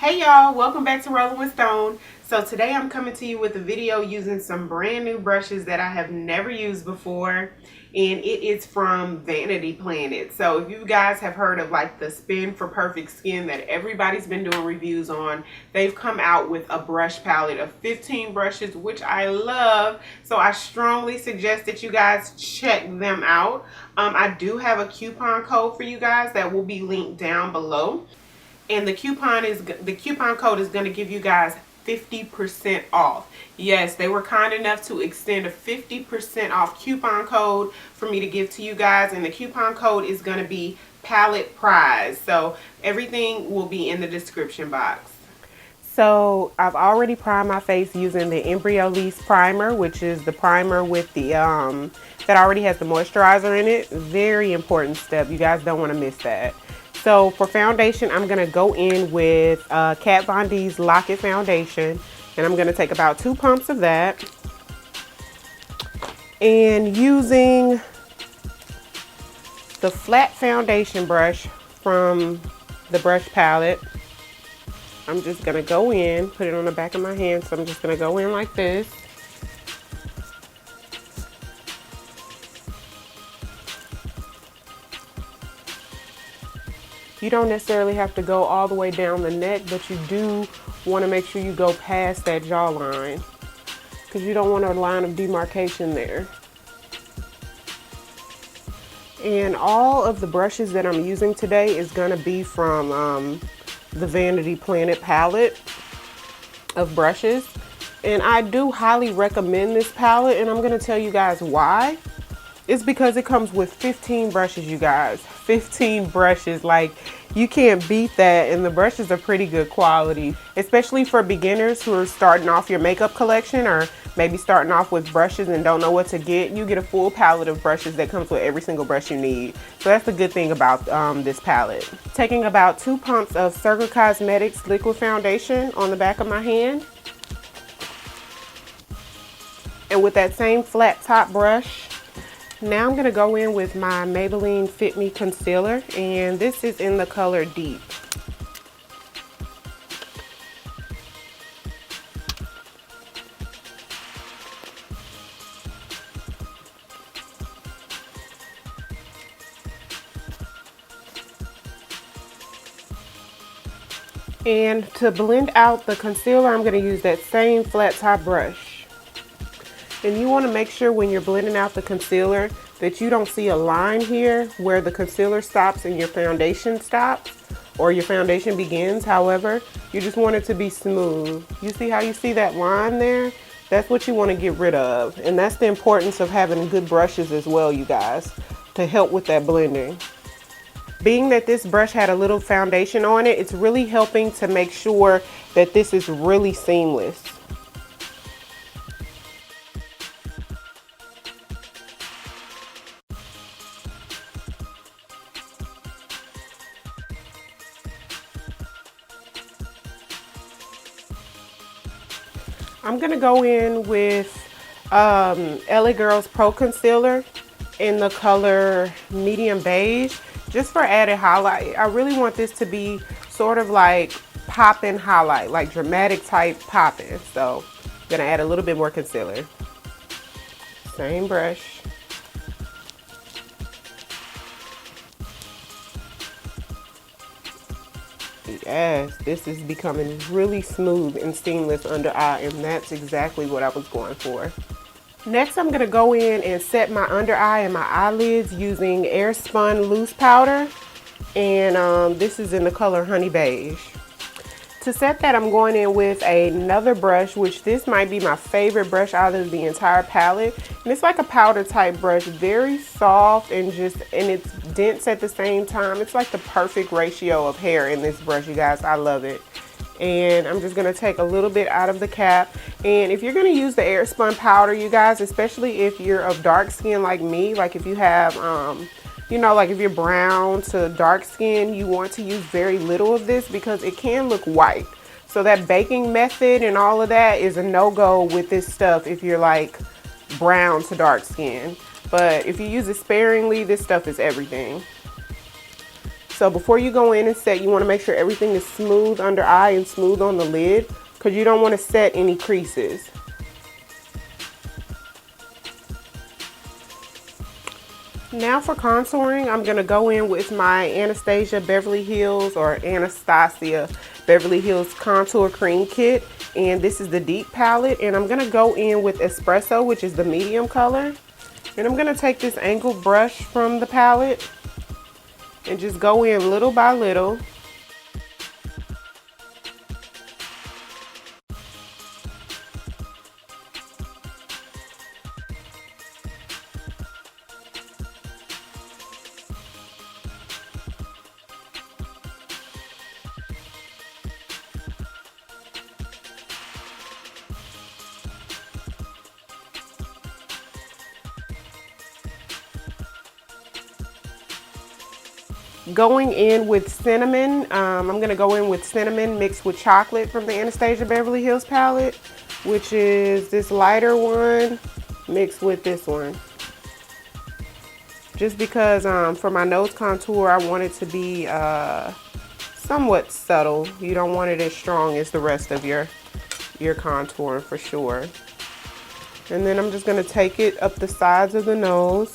Hey y'all, welcome back to Rolling with Stone. So today I'm coming to you with a video using some brand new brushes that I have never used before, and it is from Vanity Planet. So if you guys have heard of like the Spin for Perfect Skin that everybody's been doing reviews on, they've come out with a brush palette of 15 brushes, which I love. So I strongly suggest that you guys check them out. I do have a coupon code for you guys that will be linked down below. And the coupon code is going to give you guys 50% off. Yes, they were kind enough to extend a 50% off coupon code for me to give to you guys, and the coupon code is going to be Palette Prize. So everything will be in the description box. So I've already primed my face using the Embryo Lease primer, which is the primer with the that already has the moisturizer in it. Very important step. You guys don't want to miss that. So for foundation, I'm going to go in with Kat Von D's Lock It Foundation. And I'm going to take about 2 pumps of that. And using the flat foundation brush from the brush palette, I'm just going to go in, put it on the back of my hand. So I'm just going to go in like this. You don't necessarily have to go all the way down the neck, but you do want to make sure you go past that jawline because you don't want a line of demarcation there. And all of the brushes that I'm using today is going to be from the Vanity Planet palette of brushes. And I do highly recommend this palette, and I'm going to tell you guys why. It's because it comes with 15 brushes, you guys. 15 brushes. Like, you can't beat that, and the brushes are pretty good quality, especially for beginners who are starting off your makeup collection or maybe starting off with brushes and don't know what to get. You get a full palette of brushes that comes with every single brush you need. So that's the good thing about this palette. Taking about 2 pumps of Circle Cosmetics liquid foundation on the back of my hand. And with that same flat top brush, now I'm going to go in with my Maybelline Fit Me Concealer, and this is in the color Deep. And to blend out the concealer, I'm going to use that same flat top brush. And you want to make sure when you're blending out the concealer that you don't see a line here where the concealer stops and your foundation stops, or your foundation begins. However, you just want it to be smooth. You see how you see that line there? That's what you want to get rid of. And that's the importance of having good brushes as well, you guys, to help with that blending. Being that this brush had a little foundation on it, it's really helping to make sure that this is really seamless. I'm going to go in with LA Girls Pro Concealer in the color Medium Beige, just for added highlight. I really want this to be sort of like pop-in highlight, like dramatic type pop-in. So I'm going to add a little bit more concealer. Same brush. Yes, this is becoming really smooth and seamless under eye, and that's exactly what I was going for. Next, I'm going to go in and set my under eye and my eyelids using Airspun Loose Powder, and this is in the color Honey Beige. To set that, I'm going in with another brush, which this might be my favorite brush out of the entire palette. And it's like a powder type brush, very soft and it's dense at the same time. It's like the perfect ratio of hair in this brush, you guys. I love it. And I'm just going to take a little bit out of the cap. And if you're going to use the Airspun powder, you guys, especially if you're of dark skin like me, like if you have you know, like if you're brown to dark skin, you want to use very little of this because it can look white. So that baking method and all of that is a no-go with this stuff if you're like brown to dark skin. But if you use it sparingly, this stuff is everything. So before you go in and set, you want to make sure everything is smooth under eye and smooth on the lid, because you don't want to set any creases. Now for contouring, I'm going to go in with my Anastasia Beverly Hills Contour Cream Kit. And this is the deep palette. And I'm going to go in with Espresso, which is the medium color. And I'm going to take this angled brush from the palette and just go in little by little. Going in with cinnamon, I'm going to go in with cinnamon mixed with chocolate from the Anastasia Beverly Hills palette, which is this lighter one mixed with this one. Just because for my nose contour, I want it to be somewhat subtle. You don't want it as strong as the rest of your contour for sure. And then I'm just going to take it up the sides of the nose.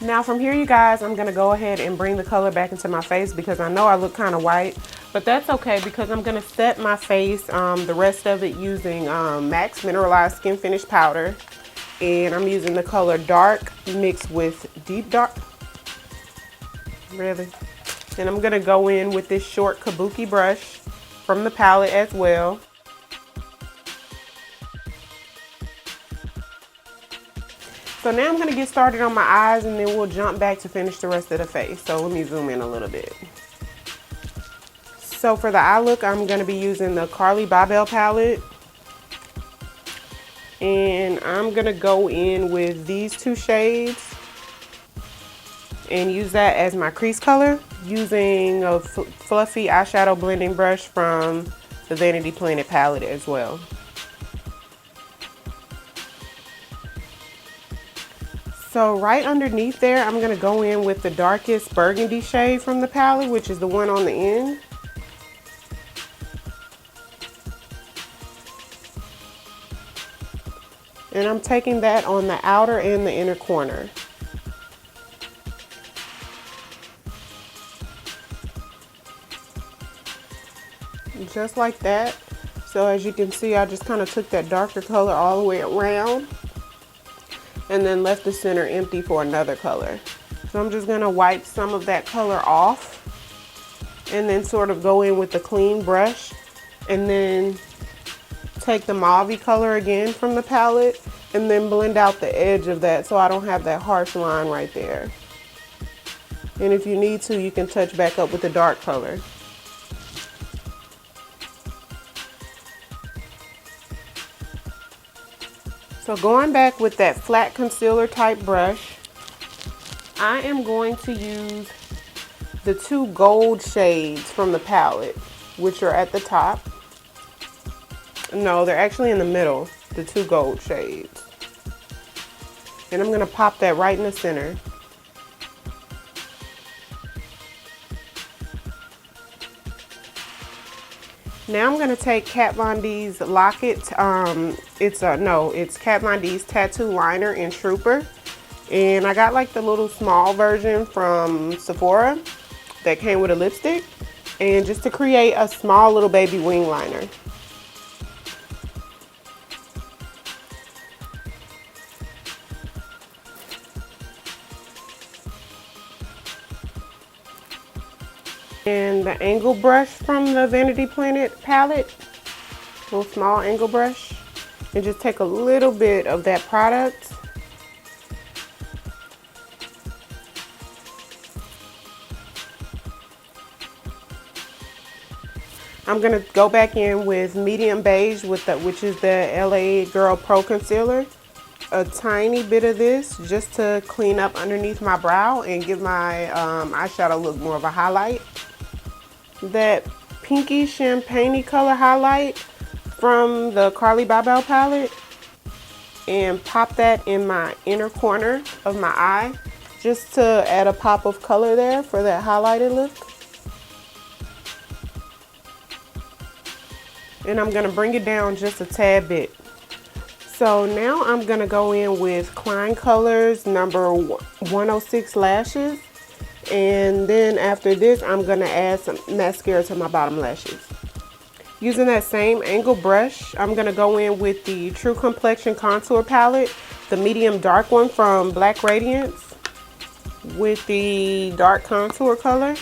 Now from here, you guys, I'm going to go ahead and bring the color back into my face because I know I look kind of white, but that's okay because I'm going to set my face, the rest of it using MAC's Mineralized Skin Finish Powder. And I'm using the color Dark mixed with Deep Dark. Really? And I'm going to go in with this short kabuki brush from the palette as well. So now I'm going to get started on my eyes and then we'll jump back to finish the rest of the face. So let me zoom in a little bit. So for the eye look, I'm going to be using the Carly Bybel palette. And I'm going to go in with these two shades and use that as my crease color using a fluffy eyeshadow blending brush from the Vanity Planet palette as well. So right underneath there, I'm going to go in with the darkest burgundy shade from the palette, which is the one on the end. And I'm taking that on the outer and the inner corner. Just like that. So as you can see, I just kind of took that darker color all the way around and then left the center empty for another color. So I'm just gonna wipe some of that color off and then sort of go in with the clean brush and then take the mauve color again from the palette and then blend out the edge of that so I don't have that harsh line right there. And if you need to, you can touch back up with the dark color. So going back with that flat concealer type brush, I am going to use the two gold shades from the palette, which are at the top. No, they're actually in the middle, the two gold shades. And I'm going to pop that right in the center. Now I'm going to take Kat Von D's Locket. It's Kat Von D's Tattoo Liner in Trooper. And I got like the little small version from Sephora that came with a lipstick. And just to create a small little baby wing liner. And the angle brush from the Vanity Planet palette, little small angle brush, and just take a little bit of that product. I'm gonna go back in with medium beige which is the LA Girl Pro Concealer. A tiny bit of this just to clean up underneath my brow and give my eyeshadow look more of a highlight. That pinky champagne color highlight from the Carly Bybel palette and pop that in my inner corner of my eye just to add a pop of color there for that highlighted look. and I'm gonna bring it down just a tad bit. So now I'm gonna go in with Klein Colors number 106 lashes, and then after this I'm gonna add some mascara to my bottom lashes. Using that same angle brush, I'm gonna go in with the True Complexion Contour Palette, the medium dark one from Black Radiance, with the dark contour color.